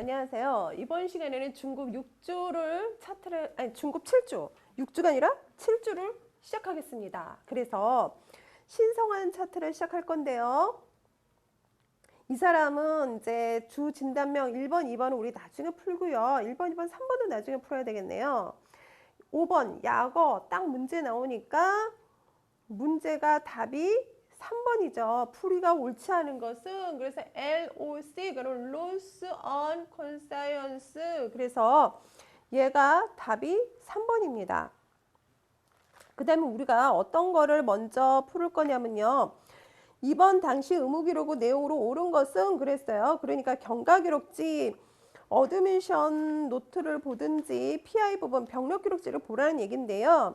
안녕하세요. 이번 시간에는 중급 6주를 중급 7주, 6주가 아니라 7주를 시작하겠습니다. 그래서 신성한 차트를 시작할 건데요. 이 사람은 이제 주 진단명 1번, 2번은 우리 나중에 풀고요. 1번, 2번, 3번은 나중에 풀어야 되겠네요. 5번 약어 딱 문제 나오니까 문제가 답이 3번이죠. 풀이가 옳지 않은 것은 그래서 LOC 그럼 Loss on Conscience 그래서 얘가 답이 3번입니다. 그 다음에 우리가 어떤 거를 먼저 풀을 거냐면요. 이번 당시 의무기록의 내용으로 옳은 것은 그랬어요. 그러니까 경과기록지 어드미션 노트를 보든지 PI 부분 병력기록지를 보라는 얘긴데요.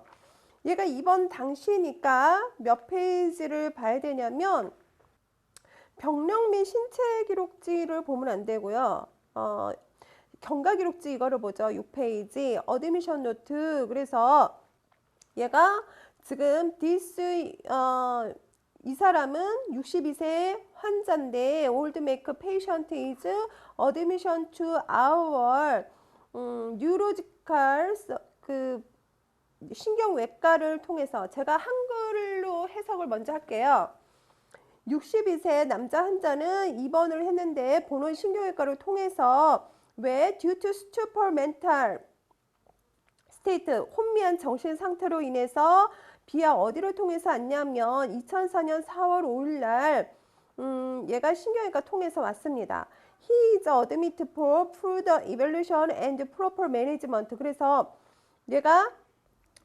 얘가 이번 당시니까 몇 페이지를 봐야 되냐면 병력 및 신체 기록지를 보면 안 되고요. 경과 기록지 이거를 보죠. 6페이지 어드미션 노트. 그래서 얘가 지금 이 사람은 62세 환자인데 old make patient is admission to our neurological 신경외과를 통해서 제가 한글로 해석을 먼저 할게요. 62세 남자 환자는 입원을 했는데 본원 신경외과를 통해서 왜 due to stupor mental state 혼미한 정신 상태로 인해서 비하 어디를 통해서 왔냐면 2004년 4월 5일 날 얘가 신경외과 통해서 왔습니다. He is admitted for further evaluation and proper management. 그래서 얘가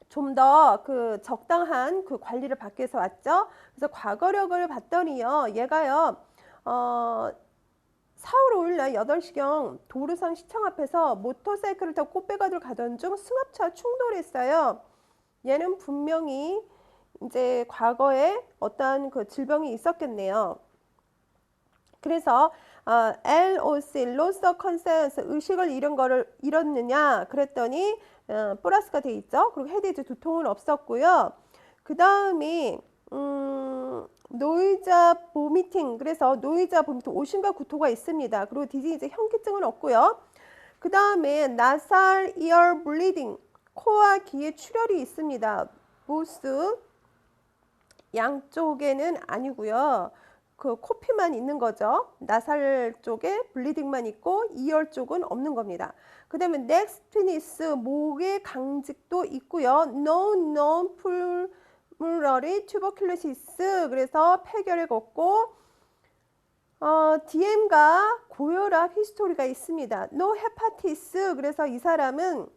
좀 더 그 적당한 그 관리를 받기 위해서 왔죠. 그래서 과거력을 봤더니요. 얘가요. 4월 5일 날 8시경 도르상 시청 앞에서 모터사이클을 타고 꽃배가들 가던 중 승합차 충돌했어요. 얘는 분명히 이제 과거에 어떠한 그 질병이 있었겠네요. 그래서 LOC, loss of conscience, 의식을 잃었느냐 그랬더니 플러스가 돼 있죠. 그리고 헤드에이즈 두통은 없었고요. 그 다음이 노이자 보미팅, 그래서 노이자 보미팅 오심과 구토가 있습니다. 그리고 디지즈 현기증은 없고요. 그 다음에 나살 이어 블리딩, 코와 귀에 출혈이 있습니다. 보스 양쪽에는 아니고요. 그 코피만 있는 거죠. 나살 쪽에 블리딩만 있고 이열 쪽은 없는 겁니다. 그 다음에 넥스트니스 목의 강직도 있고요. No known pulmonary tuberculosis 그래서 폐결을 걷고 DM과 고혈압 히스토리가 있습니다. No hepatitis 그래서 이 사람은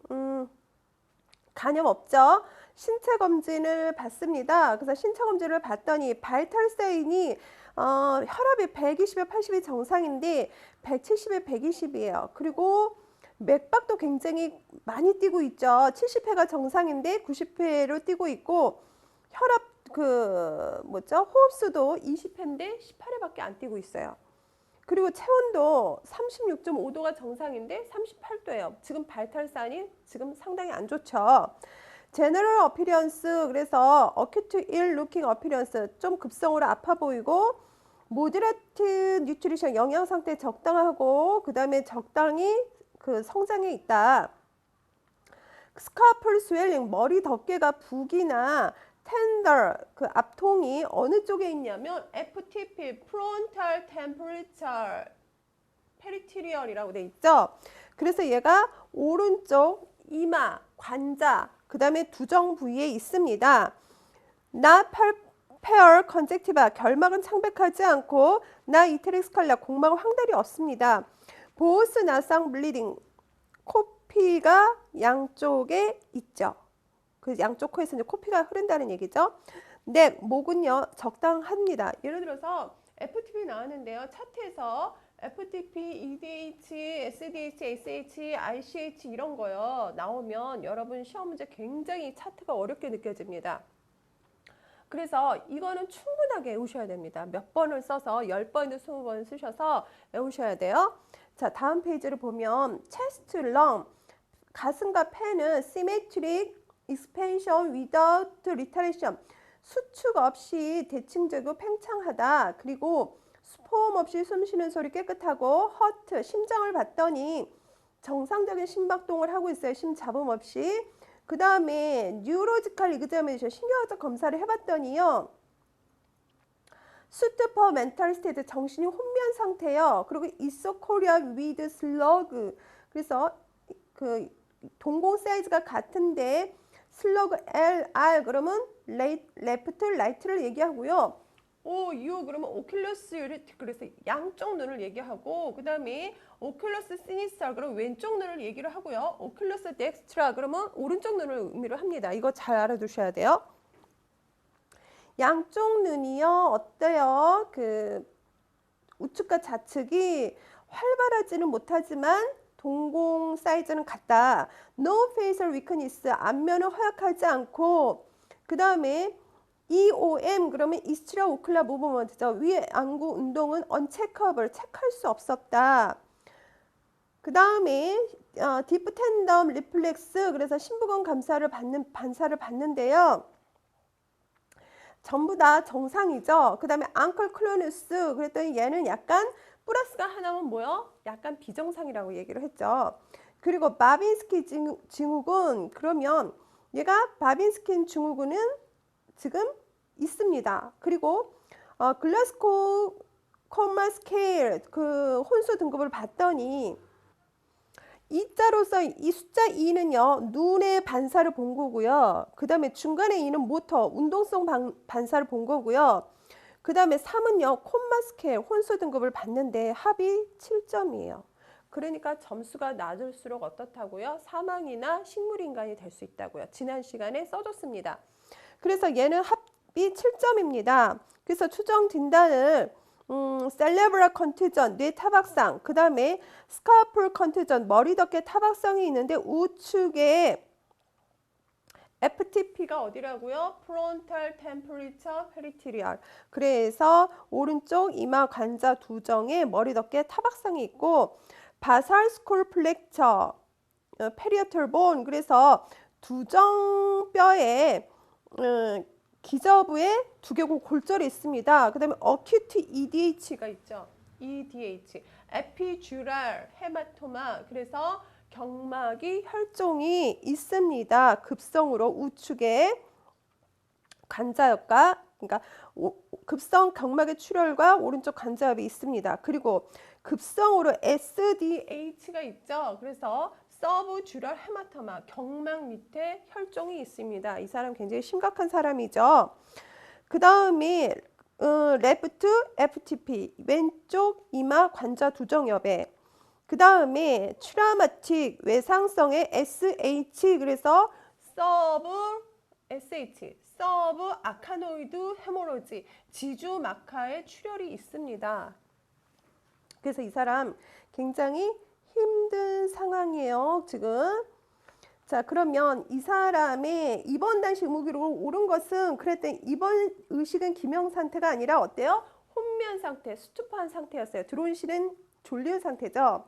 간염 없죠. 신체 검진을 받습니다. 그래서 신체 검진을 받더니 발탈사인이 혈압이 120에 80이 정상인데 170에 120이에요. 그리고 맥박도 굉장히 많이 뛰고 있죠. 70회가 정상인데 90회로 뛰고 있고 혈압 호흡수도 20회인데 18회밖에 안 뛰고 있어요. 그리고 체온도 36.5도가 정상인데 38도예요. 지금 발탈산이 지금 상당히 안 좋죠. 제너럴 어피리언스 그래서 어큐트 일 루킹 어피리언스 좀 급성으로 아파 보이고 모드레트 뉴트리션 영양 상태 적당하고 그 다음에 적당히 그 성장에 있다. 스카플 스웰링 머리 덮개가 붓기나 텐더 그 앞통이 어느 쪽에 있냐면 FTP 프론탈 템포리처 페리티리얼이라고 돼 있죠. 그래서 얘가 오른쪽 이마 관자 그 다음에 두정 부위에 있습니다. 나 페어 컨젝티바 결막은 창백하지 않고 나 이테릭스 컬러 공막은 황달이 없습니다. 보스 나상 블리딩 코피가 양쪽에 있죠. 그 양쪽 코에서 이제 코피가 흐른다는 얘기죠. 네, 목은요 적당합니다. 예를 들어서 FTP 나왔는데요. 차트에서 FTP, EDH, SDH, SH, ICH 이런 거요 나오면 여러분 시험 문제 굉장히 차트가 어렵게 느껴집니다. 그래서 이거는 충분하게 외우셔야 됩니다. 몇 번을 써서 10번에도 20번 쓰셔서 외우셔야 돼요. 자, 다음 페이지를 보면 chest, lung, 가슴과 폐는 symmetric expansion without retardation, 수축 없이 대칭되고 팽창하다. 그리고 소음 없이 숨 쉬는 소리 깨끗하고 허트 심장을 봤더니 정상적인 심박동을 하고 있어요. 심 잡음 없이. 그 다음에 뉴로지컬 이그자미네이션 신경학적 검사를 해봤더니요. 수트퍼 멘탈 스테이트 정신이 혼미한 상태요. 그리고 이소코리아 위드 슬러그 그래서 그 동공 사이즈가 같은데 슬러그 LR 그러면 레프트 라이트를 얘기하고요. U 그러면 오큘러스 유리틱 그래서 양쪽 눈을 얘기하고 그 다음에 오큘러스 시니스타 그러면 왼쪽 눈을 얘기를 하고요. 오큘러스 덱스트라 그러면 오른쪽 눈을 의미를 합니다. 이거 잘 알아두셔야 돼요. 양쪽 눈이요 어때요? 그 우측과 좌측이 활발하지는 못하지만 동공 사이즈는 같다. No facial weakness 안면은 허약하지 않고 그 다음에 EOM 그러면 이스트라 오클라 무브먼트죠. 위에 안구 운동은 언체커블 체크할 수 없었다. 그 다음에 디프 텐덤 리플렉스 그래서 심부건 반사를 받는데요. 전부 다 정상이죠. 그 다음에 앙클 클로누스 그랬더니 얘는 약간 플러스가 하나면 뭐요? 약간 비정상이라고 얘기를 했죠. 그리고 바빈스키 증후군 그러면 얘가 바빈스키 증후군은 지금 있습니다. 그리고 글라스고 코마 스케일 그 혼수 등급을 봤더니 이자로서 이 숫자 2는요 눈의 반사를 본 거고요. 그 다음에 중간에 2는 모터 운동성 반사를 본 거고요. 그 다음에 3은요 콤마 스케일 혼수 등급을 봤는데 합이 7점이에요. 그러니까 점수가 낮을수록 어떻다고요? 사망이나 식물인간이 될 수 있다고요. 지난 시간에 써줬습니다. 그래서 얘는 합이 7점입니다. 그래서 추정 진단을 셀레브라 컨투전, 뇌 타박상, 그 다음에 스카풀 컨투전, 머리 덮개 타박상이 있는데 우측에 FTP가 어디라고요? 프론탈 템퍼리처 페리티리얼. 그래서 오른쪽 이마 관자 두정에 머리 덮개 타박상이 있고 바살 스콜 플렉처, 페리어털 본. 그래서 두정뼈에 기저부에 두개골 골절이 있습니다. 그 다음에 어큐트 EDH가 있죠. EDH, 에피주랄 헤마토마. 그래서 경막이 혈종이 있습니다. 급성으로 우측에 관자엽과 그러니까 급성 경막의 출혈과 오른쪽 관자엽이 있습니다. 그리고 급성으로 SDH가 있죠. 그래서 서브주럴 헤마토마 경막 밑에 혈종이 있습니다. 이 사람 굉장히 심각한 사람이죠. 그 다음에 레프트 FTP 왼쪽 이마 관자 두정엽에 그 다음에 트라우마틱 외상성의 SH 그래서 서브 SH 서브 아카노이드 헤모로지 지주막하의 출혈이 있습니다. 그래서 이 사람 굉장히 힘든 상황이에요. 지금. 자 그러면 이 사람의 입원 당시 의무기록으로 오른 것은 그랬더니 입원 의식은 기명 상태가 아니라 어때요? 혼미한 상태, 수투파한 상태였어요. 들어온 시는 졸린 상태죠.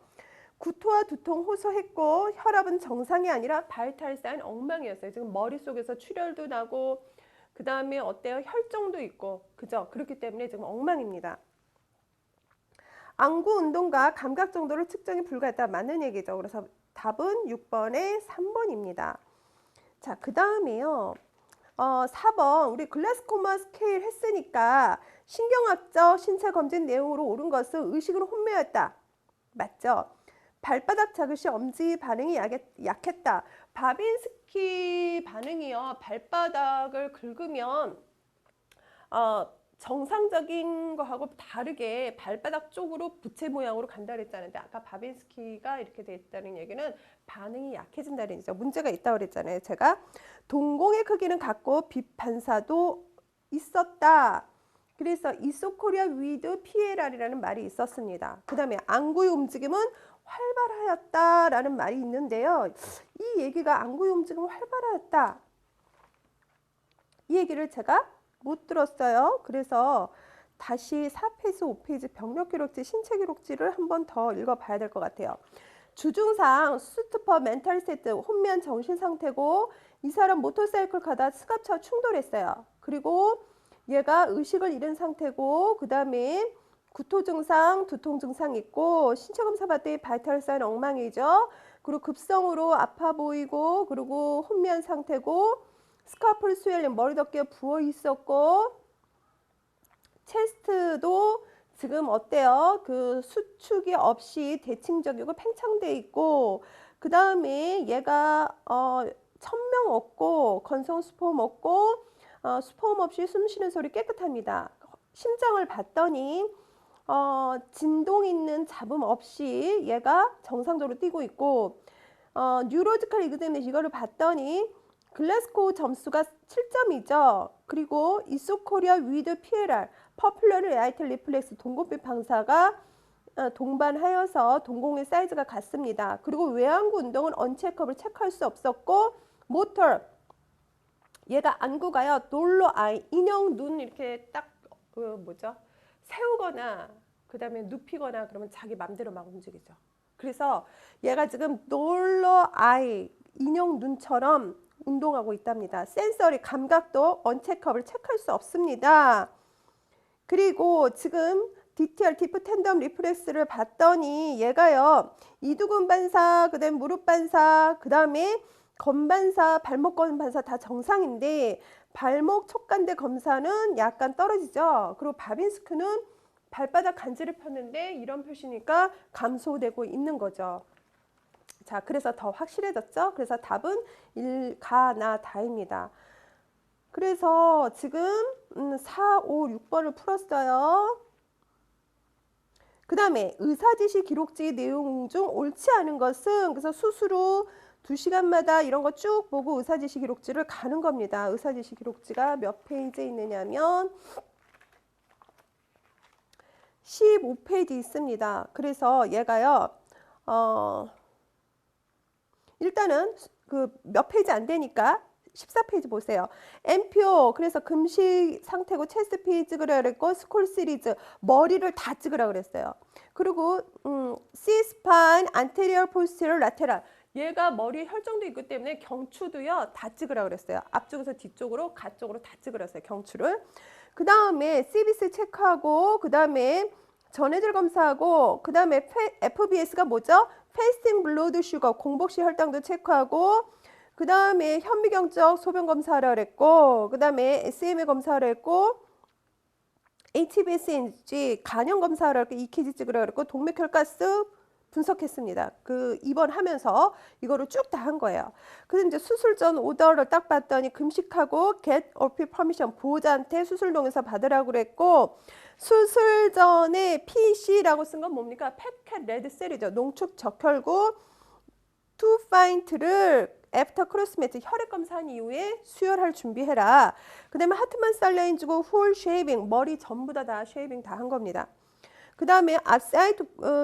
구토와 두통 호소했고 혈압은 정상이 아니라 바이탈 사인 엉망이었어요. 지금 머릿속에서 출혈도 나고 그 다음에 어때요? 혈종도 있고 그죠? 그렇기 때문에 지금 엉망입니다. 안구 운동과 감각 정도를 측정이 불가했다. 맞는 얘기죠. 그래서 답은 6번에 3번입니다. 자, 그 다음에요. 4번 우리 글라스코마 스케일 했으니까 신경학적 신체 검진 내용으로 옳은 것은 의식은 혼미했다. 맞죠? 발바닥 자극시 엄지 반응이 약했다. 바빈스키 반응이요. 발바닥을 긁으면 정상적인 거하고 다르게 발바닥 쪽으로 부채 모양으로 간다 그랬잖아요. 아까 바빈스키가 이렇게 돼 있다는 얘기는 반응이 약해진다는 얘기죠. 문제가 있다고 그랬잖아요. 제가 동공의 크기는 같고 빛 반사도 있었다. 그래서 이소코리아 위드 PLR이라는 말이 있었습니다. 그 다음에 안구의 움직임은 활발하였다라는 말이 있는데요. 이 얘기가 안구의 움직임은 활발하였다. 이 얘기를 제가 못 들었어요. 그래서 다시 4페이지, 5페이지 병력기록지, 신체기록지를 한 번 더 읽어봐야 될 것 같아요. 주중상 수트퍼 멘탈 세트 혼미한 정신상태고 이 사람 모터사이클 가다 스갑차와 충돌했어요. 그리고 얘가 의식을 잃은 상태고 그 다음에 구토 증상, 두통 증상 있고 신체 검사 봤더니 바이탈 사인 엉망이죠. 그리고 급성으로 아파 보이고 그리고 혼미한 상태고 스카프 스웰링 머리 덮개 부어 있었고 체스트도 지금 어때요? 그 수축이 없이 대칭적이고 팽창돼 있고 그 다음에 얘가 천명 없고 건성 수포음 없고 수포음 없이 숨 쉬는 소리 깨끗합니다. 심장을 봤더니 진동 있는 잡음 없이 얘가 정상적으로 뛰고 있고 뉴로지컬 이그제미네이션 이거를 봤더니 글래스고 점수가 7점이죠. 그리고 이소코리아 위드 PLR 퍼플러리 라이트 리플렉스 동공빛 방사가 동반하여서 동공의 사이즈가 같습니다. 그리고 외안구 운동은 언체크업을 체크할 수 없었고 모터 얘가 안구가요. 놀러 아이 인형 눈 이렇게 딱 뭐죠? 세우거나 그 다음에 눕히거나 그러면 자기 맘대로 막 움직이죠. 그래서 얘가 지금 놀러 아이 인형 눈처럼 운동하고 있답니다. 센서리 감각도 언체크업을 체크할 수 없습니다. 그리고 지금 DTR 디프 텐덤 리프렉스를 봤더니 얘가요. 이두근 반사, 그 다음에 무릎 반사, 그 다음에 건반사, 발목 건반사 다 정상인데 발목 촉간대 검사는 약간 떨어지죠. 그리고 바빈스크는 발바닥 간지를 폈는데 이런 표시니까 감소되고 있는 거죠. 자, 그래서 더 확실해졌죠. 그래서 답은 1, 가, 나, 다입니다. 그래서 지금 4, 5, 6번을 풀었어요. 그 다음에 의사지시 기록지 내용 중 옳지 않은 것은 그래서 수술 후 2시간마다 이런 거 쭉 보고 의사지시 기록지를 가는 겁니다. 의사지시 기록지가 몇 페이지에 있느냐면 15페이지 있습니다. 그래서 얘가요. 일단은 그 몇 페이지 안 되니까 14페이지 보세요. 엠표 그래서 금식 상태고 체스트 페이지 찍으라 그랬고 스콜 시리즈 머리를 다 찍으라 그랬어요. 그리고 C 스파인 안테리얼 포스티럴 라테랄 얘가 머리 혈정도 있기 때문에 경추도요 다 찍으라 그랬어요. 앞쪽에서 뒤쪽으로 가쪽으로 다 찍으라 했어요. 경추를. 그 다음에 CBC 체크하고 그 다음에 전해질 검사하고 그 다음에 FBS가 뭐죠? 패스팅 블러드 슈거 공복시 혈당도 체크하고 그 다음에 현미경적 소변 검사하라 그랬고 그 다음에 SMA 검사하라 했고 HbS인지 간염 검사하라 그랬고 EKG 찍으라 그랬고 동맥혈가스 분석했습니다. 그 입원하면서 이거를 쭉 다 한 거예요. 그래서 이제 수술 전 오더를 딱 봤더니 금식하고 get OP permission 보호자한테 수술 동의서 받으라고 그랬고 수술 전에 PC라고 쓴 건 뭡니까? 패켓 레드 셀이죠. 농축 적혈구 투 파인트를 애프터 크로스매트 혈액 검사한 이후에 수혈할 준비해라. 그 다음에 하트만 살라인 주고 홀 쉐이빙 머리 전부 다 쉐이빙 다 한 겁니다. 그 다음에 outside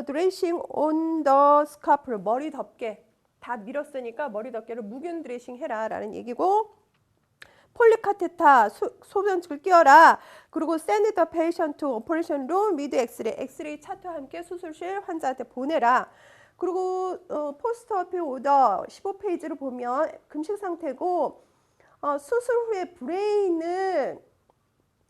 dressing on the scalp 머리 덮개 다 밀었으니까 머리 덮개를 무균 드레싱 해라 라는 얘기고 폴리카테타 소변축을 끼워라. 그리고 send the patient to operation room with 엑스레이 차트와 함께 수술실 환자한테 보내라. 그리고 포스트오피 오더 15페이지를 보면 금식 상태고 수술 후에 브레인을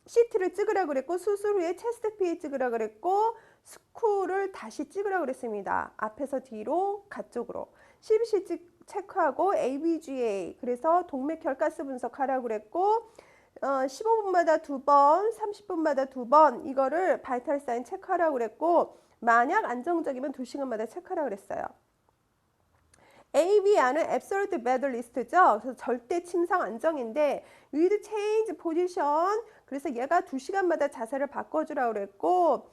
CT를 찍으라 그랬고 수술 후에 체스트 피에 찍으라 그랬고 스쿨을 다시 찍으라 그랬습니다. 앞에서 뒤로 가쪽으로 CBC 체크하고 ABGA 그래서 동맥혈가스 분석하라고 그랬고 15분마다 2번 30분마다 2번 이거를 바이탈 사인 체크하라고 그랬고 만약 안정적이면 2시간마다 체크하라고 그랬어요. ABR은 Absolute Bed List죠. 그래서 절대 침상 안정인데 with change position 그래서 얘가 2시간마다 자세를 바꿔주라고 그랬고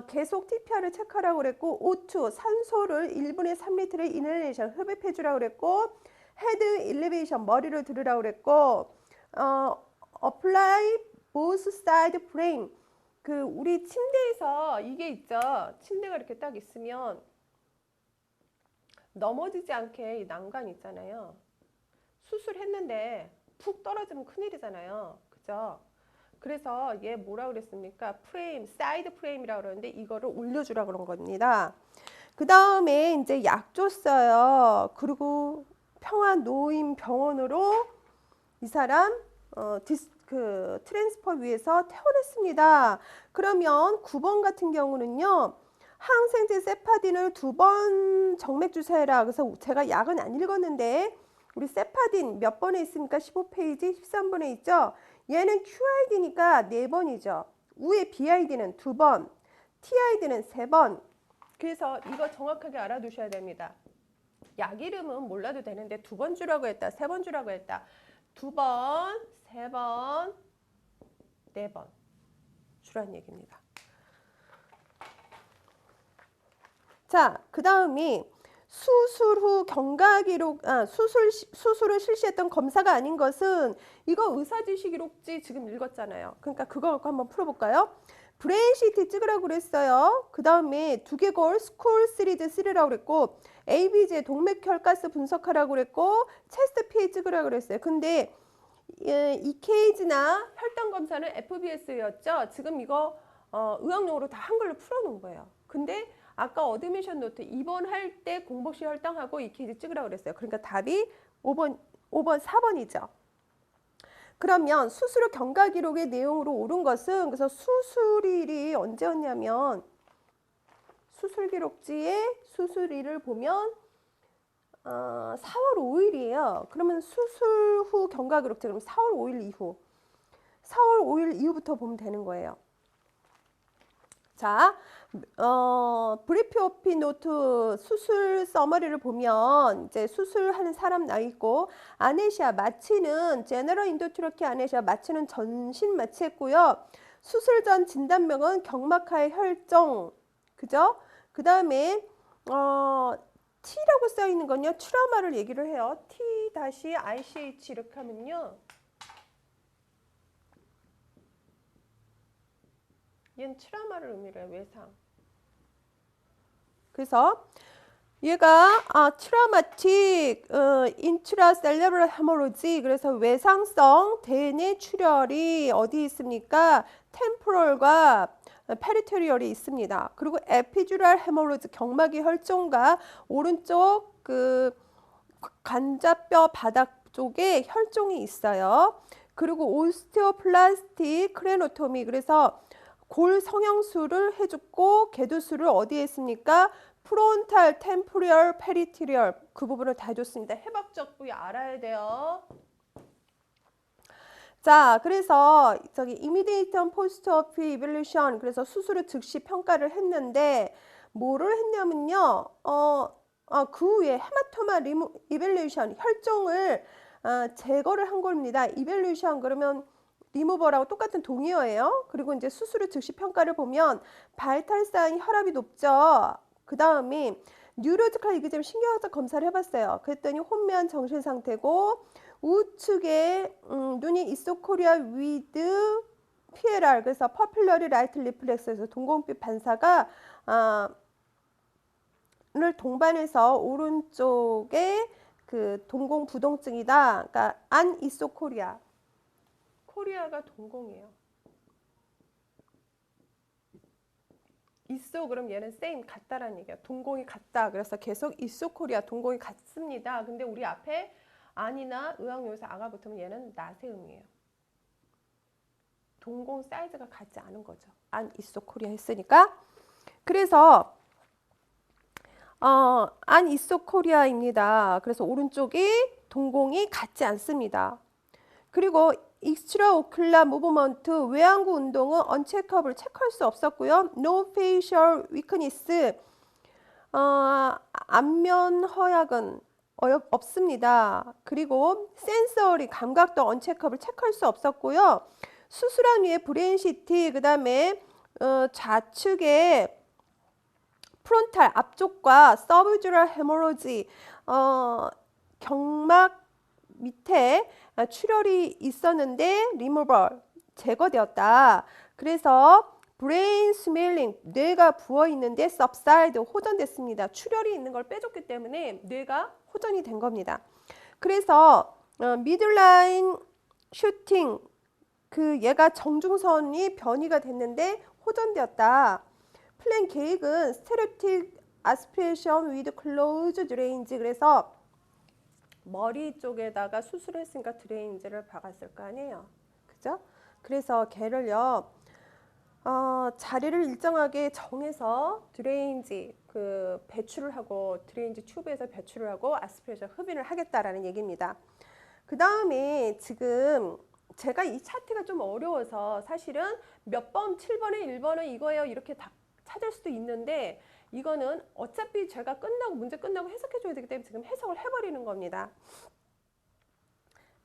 계속 TPR을 체크하라고 그랬고 O2 산소를 1분에 3리터를 이널레이션 흡입해 주라고 그랬고 헤드 일리베이션 머리를 들으라고 그랬고 apply both side frame 그 우리 침대에서 이게 있죠. 침대가 이렇게 딱 있으면 넘어지지 않게 이 난간 있잖아요. 수술했는데 푹 떨어지면 큰일이잖아요. 그죠? 그래서 얘 뭐라 그랬습니까? 프레임, 사이드 프레임이라고 그러는데 이거를 올려주라 그런 겁니다. 그 다음에 이제 약 줬어요. 그리고 평안노인병원으로 이 사람 그 트랜스퍼 위에서 퇴원했습니다. 그러면 9번 같은 경우는요. 항생제 세파딘을 2번 정맥 주사해라. 그래서 제가 약은 안 읽었는데 우리 세파딘 몇 번에 있습니까? 15페이지 13번에 있죠. 얘는 QID니까 4번이죠. 위에 BID는 2번, TID는 3번. 그래서 이거 정확하게 알아두셔야 됩니다. 약 이름은 몰라도 되는데 2번 주라고 했다, 3번 주라고 했다. 2번, 3번, 4번 주란 얘기입니다. 자, 그 다음이 수술 후 경과기록, 수술을 실시했던 검사가 아닌 것은 이거 의사지시기록지 지금 읽었잖아요. 그러니까 그거 한번 풀어볼까요? 브레인 CT 찍으라고 그랬어요. 그 다음에 두개골 스콜 시리즈 3라고 그랬고 ABJ 동맥혈가스 분석하라고 그랬고 체스트 PA 찍으라고 그랬어요. 근데 EKG나 혈당 검사는 FBS였죠. 지금 이거 의학용어로 다 한글로 풀어놓은 거예요. 근데 아까 어드미션 노트 입원할 때 공복시 혈당하고 EKG 찍으라고 그랬어요. 그러니까 답이 5번, 4번이죠. 그러면 수술 후 경과 기록의 내용으로 옳은 것은 그래서 수술일이 언제였냐면 수술 기록지에 수술일을 보면 4월 5일이에요. 그러면 수술 후 경과 기록지 그럼 4월 5일 이후 4월 5일 이후부터 보면 되는 거예요. 자, 브리피오피 노트 수술 서머리를 보면 이제 수술하는 사람 나와 있고 아네시아 마취는 제너럴 인도트로키 아네시아 마취는 전신 마취했고요. 수술 전 진단명은 경막하의 혈종, 그죠? 그 다음에 T라고 써 있는 건요 트라우마를 얘기를 해요. T-ICH 이렇게 하면요. 얘는 트라우마를 의미를 해요. 외상. 그래서 얘가 트라우마틱 인트라셀레브럴 헤모로지 그래서 외상성 대뇌 출혈이 어디 있습니까? 템포럴과 페리토리얼이 있습니다. 그리고 에피듀랄 헤모로지 경막의 혈종과 오른쪽 그 관자뼈 바닥 쪽에 혈종이 있어요. 그리고 오스테오플라스틱 크레노토미 그래서 골 성형술을 해줬고 개두술을 어디에 했습니까? 프론탈, 템포리얼, 페리티리얼 그 부분을 다 해줬습니다. 해박적 부위 알아야 돼요. 자, 그래서 저기 이미디에이트 포스트 오피 이벨루션 그래서 수술 후 즉시 평가를 했는데 뭐를 했냐면요. 그 후에 헤마토마 이벨루션 혈종을 제거를 한 겁니다. 이벨루션 그러면 리무버라고 똑같은 동의어예요. 그리고 이제 수술 후 즉시 평가를 보면 바이탈 사인 혈압이 높죠. 그 다음이 뉴로지컬 이그잼 신경학적 검사를 해봤어요. 그랬더니 혼미한 정신 상태고 우측에 눈이 이소코리아 위드 PLR 그래서 퍼필러리 라이트 리플렉스에서 동공빛 반사가 를 동반해서 오른쪽에 그 동공 부동증이다. 그러니까 안 이소코리아 코리아가 동공이에요. 있어 그럼 얘는 same 같다라는 얘기야. 동공이 같다. 그래서 계속 있어 코리아 동공이 같습니다. 근데 우리 앞에 안이나 의학용에서 아가 붙으면 얘는 낫의 의미예요. 동공 사이즈가 같지 않은 거죠. 안 있어 코리아 했으니까. 그래서 안 있어 코리아입니다. 그래서 오른쪽이 동공이 같지 않습니다. 그리고 익스트라오큘라 무브먼트 외항구 운동은 언체크업을 체크할 수 없었고요. No facial weakness 안면 허약은 없습니다. 그리고 센서리 감각도 언체크업을 체크할 수 없었고요. 수술한 후에 브레인 CT 그 다음에 좌측에 프론탈 앞쪽과 서브듀럴 헤모로지 경막 밑에 출혈이 있었는데 리무벌 제거되었다. 그래서 브레인 스멜링 뇌가 부어 있는데 subside 호전됐습니다. 출혈이 있는 걸 빼줬기 때문에 뇌가 호전이 된 겁니다. 그래서 미들라인 슈팅 그 얘가 정중선이 변이가 됐는데 호전되었다. 플랜 계획은 스테레오틱 아스피레이션 위드 클로즈 드레인지 그래서 머리 쪽에다가 수술했으니까 드레인지를 박았을 거 아니에요. 그죠? 그래서 걔를요, 자리를 일정하게 정해서 드레인지 배출을 하고 드레인지 튜브에서 배출을 하고 아스피레이션 흡인을 하겠다라는 얘기입니다. 그 다음에 지금 제가 이 차트가 좀 어려워서 사실은 몇 번, 7번에 1번은 이거예요 이렇게 다 찾을 수도 있는데 이거는 어차피 제가 문제 끝나고 해석해 줘야 되기 때문에 지금 해석을 해버리는 겁니다.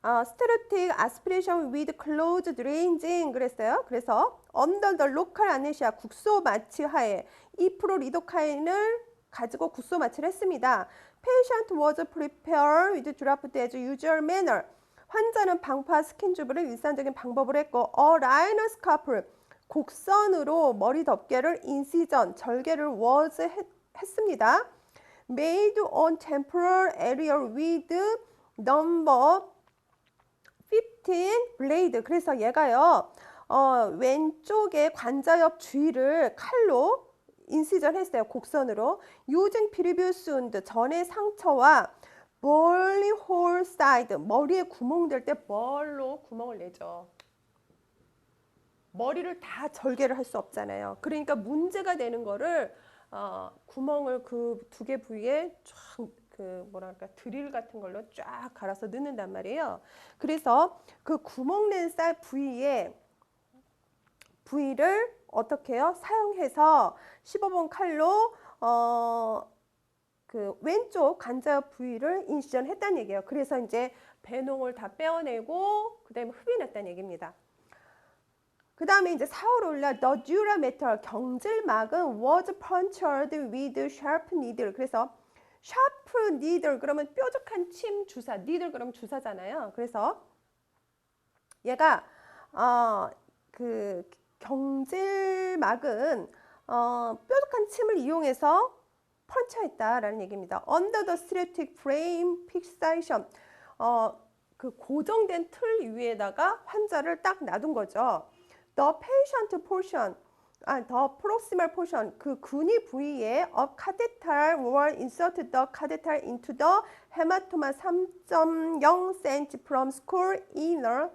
Static aspiration with closed drainaging 그랬어요. 그래서 under the local anesthesia 국소 마취 하에 2% 리도카인을 가지고 국소 마취를 했습니다. Patient was prepared with draft as usual manner. 환자는 방파 스킨주브를 일상적인 방법으로 했고 a liner scarf 곡선으로 머리 덮개를 incision 절개를 was 했습니다. Made on temporal area with number 15 블레이드. 그래서 얘가요, 왼쪽에 관자 옆 주위를 칼로 인시전 했어요. 곡선으로. using previous wound, 전의 상처와 멀리 홀 사이드, 머리에 구멍 될 때 뭘로 구멍을 내죠. 머리를 다 절개를 할 수 없잖아요. 그러니까 문제가 되는 거를 구멍을 그 두 개 부위에 쫙 드릴 같은 걸로 쫙 갈아서 넣는단 말이에요. 그래서 그 구멍 낸 쌀 부위를 어떻게 해요? 사용해서 15번 칼로 그 왼쪽 관자 부위를 인시전 했다는 얘기예요. 그래서 이제 배농을 다 빼어내고 그 다음에 흡인했다는 얘기입니다. 그 다음에 이제 4월 올라 the durametal 경질막은 was punctured with sharp needle. 그래서 sharp needle 그러면 뾰족한 침 주사, needle 그러면 주사잖아요. 그래서 얘가 그 경질막은 뾰족한 침을 이용해서 펀치했다라는 얘기입니다. Under the static frame fixation 그 고정된 틀 위에다가 환자를 딱 놔둔 거죠. The patient portion, the proximal portion, 그 근위 부위에 a catheter were inserted the catheter into the hematoma 3.0 cm from skull inner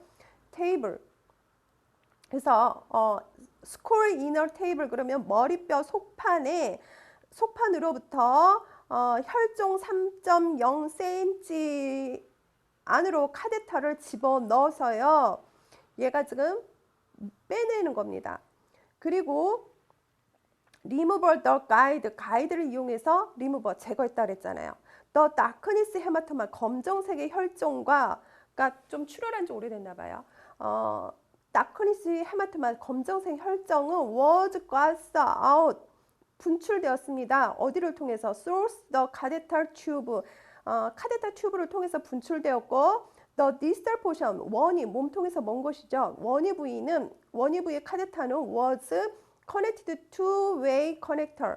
table. 그래서 skull inner table 그러면 머리뼈 속판으로부터 혈종 3.0 cm 안으로 카테터를 집어 넣어서요. 얘가 지금 빼내는 겁니다. 그리고 removal the 가이드를 이용해서 remover 제거했다 그랬잖아요. the darkness hematoma 검정색의 혈종과 그러니까 좀 출혈한 지 오래됐나 봐요. darkness hematoma 검정색 혈정은 was gassed out 분출되었습니다. 어디를 통해서? source the catheter tube 카테터 튜브를 통해서 분출되었고 the distal portion 원이 몸통에서 먼 곳이죠. 원위 부위의 카테터는 was connected two-way connector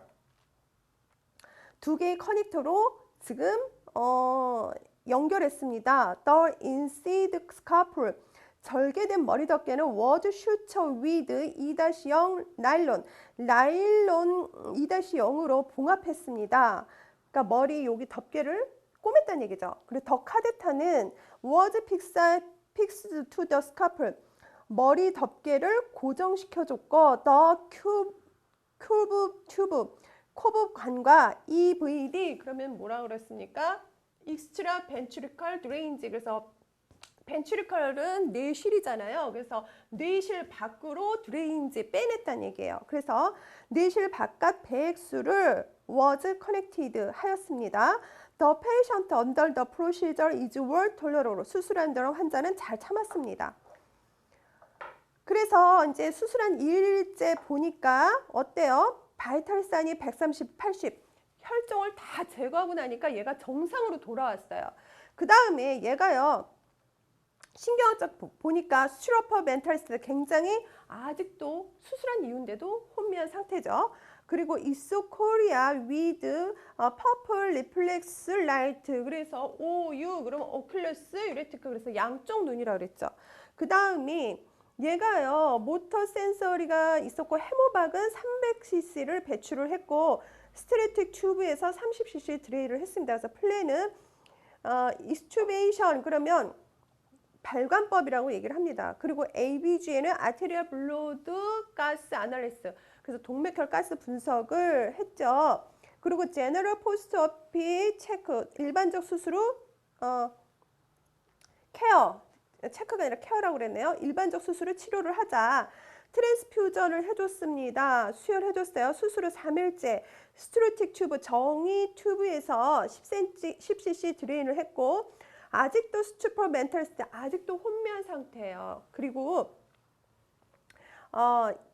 두 개의 커넥터로 지금 연결했습니다. the incised scalpel 절개된 머리 덮개는 was sutured with 2-0 나일론 2-0으로 봉합했습니다. 그러니까 머리 여기 덮개를 꼬맸다는 얘기죠. 그리고 더 카데타는 was fixed to the scalpel 머리 덮개를 고정시켜줬고 the curved tube 코브관과 EVD 그러면 뭐라 그랬습니까? extra ventricular drainage 그래서 벤트리컬은 뇌실이잖아요. 그래서 뇌실 밖으로 드레인지 빼냈다는 얘기예요. 그래서 뇌실 바깥 배액수를 was connected 하였습니다. The patient under the procedure is well tolerated. 수술한 동안 환자는 잘 참았습니다. 그래서 이제 수술한 2일째 보니까 어때요? 바이탈 사인이 130, 80 혈종을 다 제거하고 나니까 얘가 정상으로 돌아왔어요. 그 다음에 얘가요. 신경학적 보니까 스트로퍼 멘탈리스트 굉장히 아직도 수술한 이후인데도 혼미한 상태죠. 그리고 이소코리아 with purple reflex light 그래서 OU 그러면 오클러스 유레티크 그래서 양쪽 눈이라 그랬죠. 그 다음이 얘가요 모터 센서리가 있었고 해모박은 300cc를 배출을 했고 스트레틱 튜브에서 30cc 드레이를 했습니다. 그래서 플랜은 익스튜베이션 그러면 발관법이라고 얘기를 합니다. 그리고 ABG에는 아테리얼 블러드 가스 아날리스, 그래서 동맥혈 가스 분석을 했죠. 그리고 제너럴 포스트오피 체크, 일반적 수술 후 케어, 체크가 아니라 케어라고 그랬네요. 일반적 수술 후 치료를 하자. 트랜스퓨전을 해줬습니다. 수혈해줬어요. 수술 후 3일째 스트루틱 튜브, 정의 튜브에서 10cc 드레인을 했고, 아직도 스튜퍼 멘탈 스테, 아직도 혼미한 상태예요. 그리고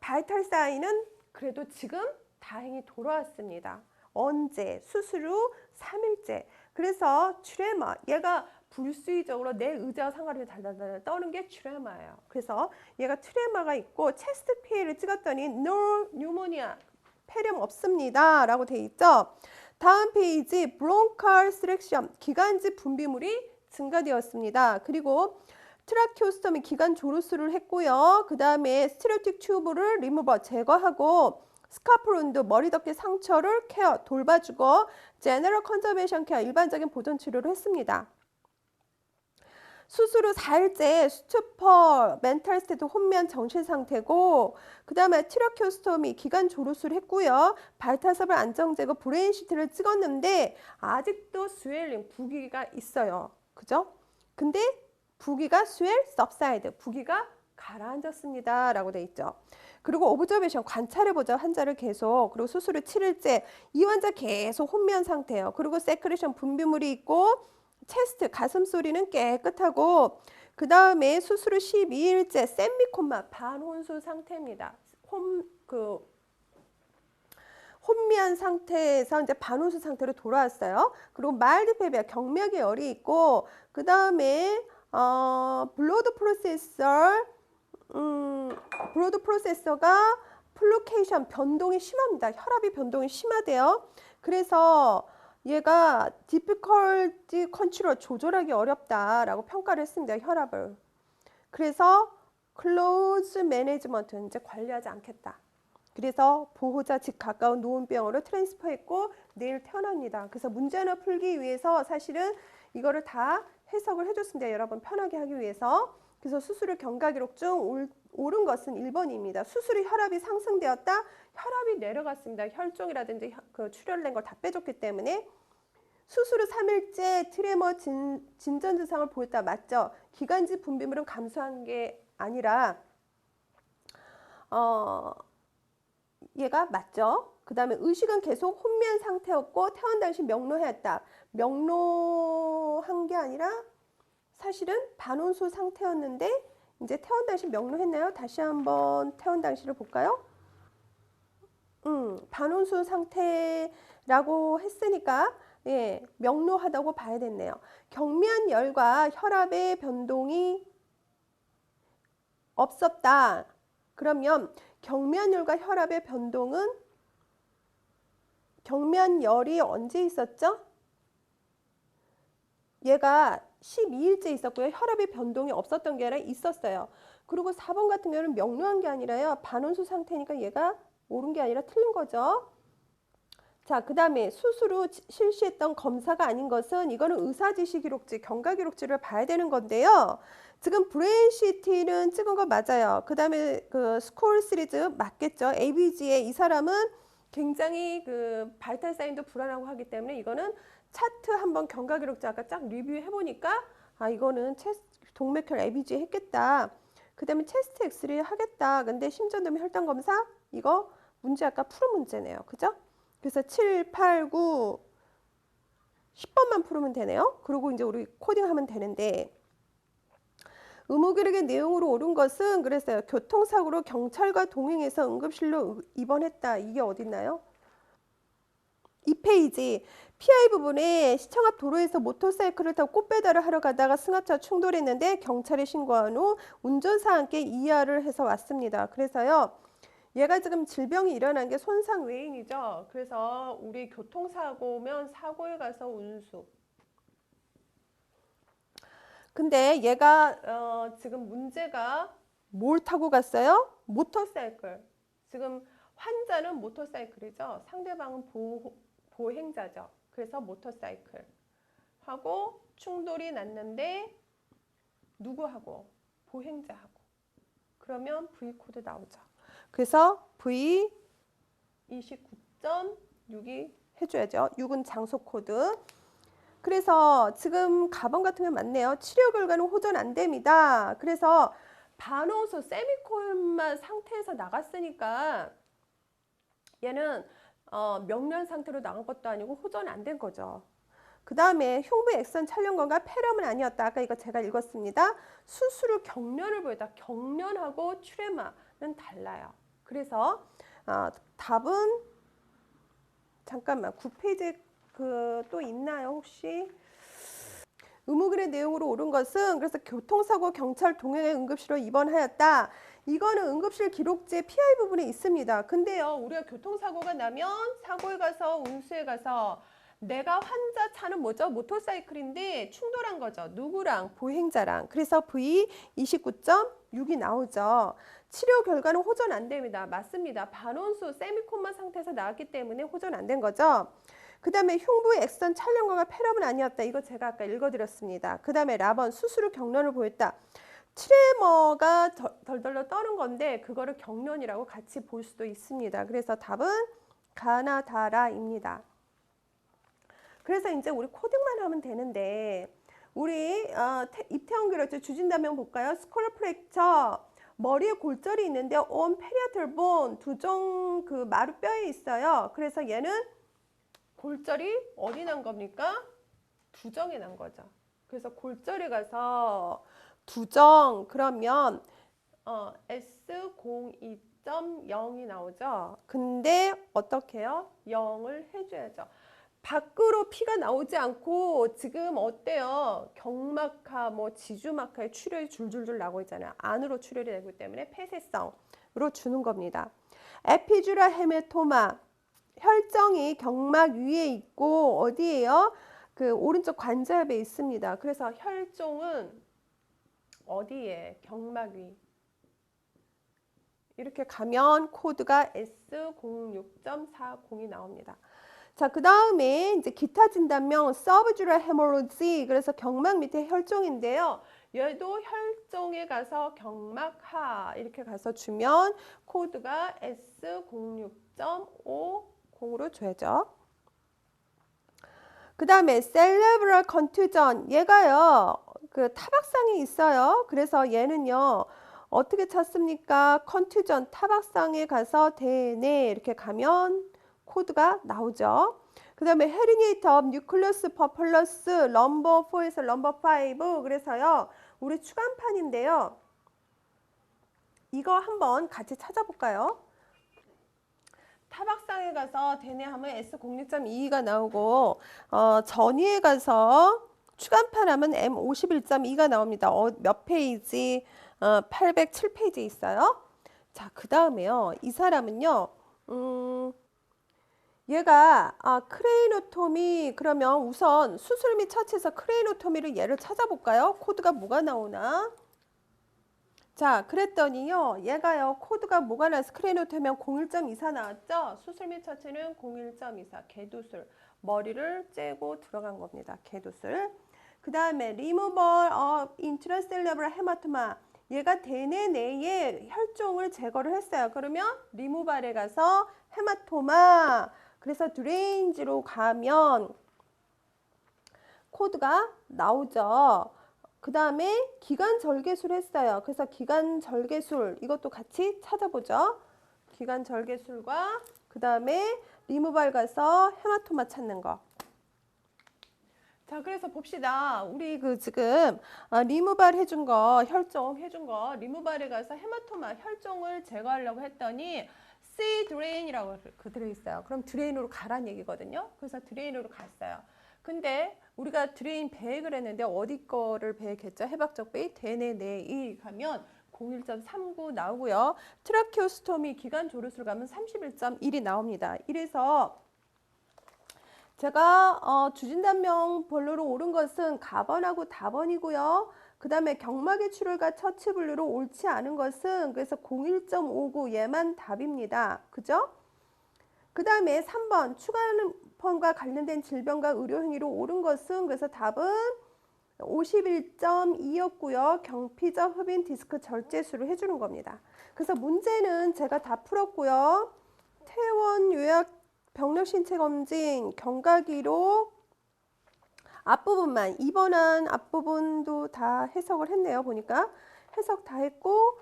바이탈 사인은 그래도 지금 다행히 돌아왔습니다. 언제? 수술 후 3일째. 그래서 트레마, 얘가 불수의적으로 내 의자와 상관없이 달달달 떠는 게 트레마예요. 그래서 얘가 트레마가 있고, 체스트 PA를 찍었더니 no pneumonia, 폐렴 없습니다 라고 돼 있죠. 다음 페이지, 브론칼 스렉션, 기관지 분비물이 증가되었습니다. 그리고 트라키오스토미, 기관 조르수를 했고요. 그 다음에 스테레오틱 튜브를 리무버, 제거하고, 스카프론드, 머리 덮개 상처를 케어, 돌봐주고, 제너럴 컨저베이션 케어, 일반적인 보존 치료를 했습니다. 수술 후 4일째 스투퍼, 멘탈 스테이트, 혼미한 정신 상태고, 그 다음에 트라키오스토미, 기관 조르수를 했고요. 발타섭을 안정제고 브레인 시트를 찍었는데 아직도 스웰링, 부기가 있어요. 그죠? 근데 부기가 스웰, subside, 부기가 가라앉았습니다 라고 돼 있죠. 그리고 오브저베이션, 관찰해보자, 환자를 계속. 그리고 수술 후 7일째 이 환자 계속 혼미한 상태예요. 그리고 세크레션, 분비물이 있고, 체스트, 가슴 소리는 깨끗하고, 그 다음에 수술 후 12일째 셈미코마, 반혼수 상태입니다. 혼미한 상태에서 이제 반혼수 상태로 돌아왔어요. 그리고 마일드 페비아, 경맥에 열이 있고, 그 다음에 블러드 프로세서가 플루케이션, 변동이 심합니다. 혈압이 변동이 심하대요. 그래서 얘가 difficulty control, 조절하기 어렵다라고 평가를 했습니다. 혈압을. 그래서 close management, 이제 관리하지 않겠다. 그래서 보호자 집 가까운 노인병원으로 트랜스퍼했고 내일 퇴원합니다. 그래서 문제 하나 풀기 위해서 사실은 이거를 다 해석을 해줬습니다. 여러분 편하게 하기 위해서. 그래서 수술 후 경과 기록 중 옳은 것은 1번입니다. 수술 후 혈압이 상승되었다. 혈압이 내려갔습니다. 혈종이라든지 그 출혈된 걸 다 빼줬기 때문에. 수술 후 3일째 트레머 진전 증상을 보였다. 맞죠? 기관지 분비물은 감소한 게 아니라 얘가 맞죠? 그 다음에 의식은 계속 혼미한 상태였고 퇴원 당시 명료했다. 명료한 게 아니라 사실은 반혼수 상태였는데 이제 퇴원 당시 명료했나요? 다시 한번 퇴원 당시를 볼까요? 반혼수 상태라고 했으니까 예, 명료하다고 봐야 됐네요. 경미한 열과 혈압의 변동이 없었다. 그러면 경미한 열과 혈압의 변동은, 경미한 열이 언제 있었죠? 얘가 12일째 있었고요. 혈압의 변동이 없었던 게 아니라 있었어요. 그리고 4번 같은 경우는 명료한 게 아니라요. 반혼수 상태니까 얘가 옳은 게 아니라 틀린 거죠. 자, 그 다음에 수술 후 실시했던 검사가 아닌 것은, 이거는 의사지시 기록지, 경과 기록지를 봐야 되는 건데요. 지금 브레인 CT는 찍은 거 맞아요. 그 다음에 그 스콜 시리즈 맞겠죠. ABG에 이 사람은 굉장히 그 바이탈 사인도 불안하고 하기 때문에 이거는 차트 한번 경과 기록지 아까 쫙 리뷰해 보니까 이거는 동맥혈 ABG 했겠다. 그 다음에 체스트 엑스레이 하겠다. 근데 심전도면 혈당 검사 이거 문제 아까 푸른 문제네요. 그죠? 그래서 7, 8, 9, 10번만 풀으면 되네요. 그리고 이제 우리 코딩하면 되는데, 의무기록의 내용으로 옳은 것은 그랬어요. 교통사고로 경찰과 동행해서 응급실로 입원했다. 이게 어딨나요? 2페이지. PI 부분에 시청 앞 도로에서 모터사이클을 타고 꽃배달을 하러 가다가 승합차 충돌했는데 경찰에 신고한 후 운전사와 함께 이하를 해서 왔습니다. 그래서요. 얘가 지금 질병이 일어난 게 손상 외인이죠. 그래서 우리 교통사고면 사고에 가서 운수. 근데 얘가 지금 문제가 뭘 타고 갔어요? 모터사이클. 지금 환자는 모터사이클이죠. 상대방은 보행자죠. 그래서 모터사이클 하고 충돌이 났는데 누구하고? 보행자하고. 그러면 V 코드 나오죠. 그래서 V 29.6이 해줘야죠. 6은 장소 코드. 그래서 지금 가번 같은 게 많네요. 치료 결과는 호전 안 됩니다. 그래서 반호소 세미콜만 상태에서 나갔으니까 얘는 명령 상태로 나간 것도 아니고 호전 안 된 거죠. 그 다음에 흉부 액선 촬영건과 폐렴은 아니었다. 아까 이거 제가 읽었습니다. 수술 후 경련을 보였다. 경련하고 트레마는 달라요. 그래서 답은 잠깐만 9페이지 또 있나요 혹시? 의무글의 내용으로 옳은 것은 그래서 교통사고 경찰 동행에 응급실로 입원하였다. 이거는 응급실 기록제 PI 부분에 있습니다. 근데요 우리가 교통사고가 나면 사고에 가서 운수에 가서 내가 환자 차는 뭐죠? 모터사이클인데 충돌한 거죠. 누구랑? 보행자랑. 그래서 V 29.6이 나오죠. 치료 결과는 호전 안 됩니다. 맞습니다. 반원수 세미콤마 상태에서 나왔기 때문에 호전 안 된 거죠. 그 다음에 흉부의 액선 촬영과가 폐렴은 아니었다. 이거 제가 아까 읽어드렸습니다. 그 다음에 라번 수술 후 경련을 보였다. 트레머가 덜덜 떠는 건데 그거를 경련이라고 같이 볼 수도 있습니다. 그래서 답은 가나다라입니다. 그래서 이제 우리 코딩만 하면 되는데 우리 입태원 그렸죠. 주진단면 볼까요? 스콜 프랙처 머리에 골절이 있는데 on parietal bone 두종 그 마루뼈에 있어요. 그래서 얘는 골절이 어디 난 겁니까? 두정에 난 거죠. 그래서 골절에 가서 두정 그러면 S02.0이 나오죠. 근데 어떻게 해요? 0을 해줘야죠. 밖으로 피가 나오지 않고 지금 어때요? 경막하, 지주막하에 출혈이 줄줄줄 나고 있잖아요. 안으로 출혈이 되기 때문에 폐쇄성으로 주는 겁니다. 에피주라 헤메토마 혈정이 경막 위에 있고 어디에요? 그 오른쪽 관절부에 있습니다. 그래서 혈종은 어디에? 경막 위. 이렇게 가면 코드가 S06.40이 나옵니다. 자, 그 다음에 이제 기타 진단명 서브주랄 헤모로지 그래서 경막 밑에 혈종인데요. 얘도 혈종에 가서 경막하 이렇게 가서 주면 코드가 S06.50으로 줘야죠. 그 다음에 셀레브럴 컨투전 얘가요 그 타박상이 있어요. 그래서 얘는요 어떻게 찾습니까? 컨투전 타박상에 가서 대뇌 이렇게 가면 코드가 나오죠. 그 다음에 헤리니에이터 업 뉴클리어스 퍼플러스 넘버 4에서 넘버 5 그래서요 우리 추간판인데요. 이거 한번 같이 찾아볼까요? 타박상에 가서 대뇌하면 S06.22가 나오고 전위에 가서 추간판 하면 M51.2가 나옵니다. 몇 페이지? 807페이지에 있어요. 자, 그 다음에요. 이 사람은요. 얘가 크레이노토미 그러면 우선 수술 및 처치에서 크레이노토미를 얘를 찾아볼까요? 코드가 뭐가 나오나? 자, 그랬더니요. 얘가요. 코드가 뭐가 나와서 크레이노토미면 01.24 나왔죠? 수술 및 처치는 01.24 개두술. 머리를 째고 들어간 겁니다. 개두술. 그 다음에 리무벌 인트라셀레브럴 헤마토마. 얘가 대뇌 내에 혈종을 제거를 했어요. 그러면 리무발에 가서 헤마토마. 그래서 드레인지로 가면 코드가 나오죠. 그 다음에 기관절개술 했어요. 그래서 기관절개술 이것도 같이 찾아보죠. 기관절개술과 그 다음에 리무발 가서 헤마토마 찾는 거. 자, 그래서 봅시다. 우리 지금 리무발 해준 거, 혈종 해준 거, 리무발에 가서 헤마토마 혈종을 제거하려고 했더니 C 드레인이라고 들어있어요. 그럼 드레인으로 가란 얘기거든요. 그래서 드레인으로 갔어요. 근데 우리가 드레인 배액을 했는데 어디 거를 배액했죠? 해박적 배액 대뇌 내에 가면 01.39 나오고요. 트라케오스토미 기관 조르술 가면 31.1이 나옵니다. 이래서 제가 주진단명 번호로 옳은 것은 가번하고 다번이고요. 그 다음에 경막의 출혈과 처치 분류로 옳지 않은 것은 그래서 01.59 얘만 답입니다. 그죠? 그 다음에 3번 추가폰과 관련된 질병과 의료 행위로 옳은 것은 그래서 답은 51.2였고요. 경피적 흡인 디스크 절제술을 해주는 겁니다. 그래서 문제는 제가 다 풀었고요. 퇴원 요약 병력 신체 검진 경과기록 앞부분만 2번한 앞부분도 다 해석을 했네요. 보니까 해석 다 했고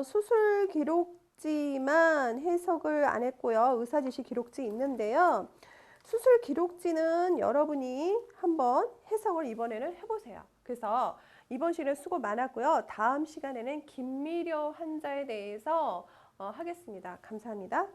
수술 기록지만 해석을 안 했고요. 의사지시 기록지 있는데요. 수술 기록지는 여러분이 한번 해석을 이번에는 해보세요. 그래서 이번 시간에 수고 많았고요. 다음 시간에는 김미려 환자에 대해서 하겠습니다. 감사합니다.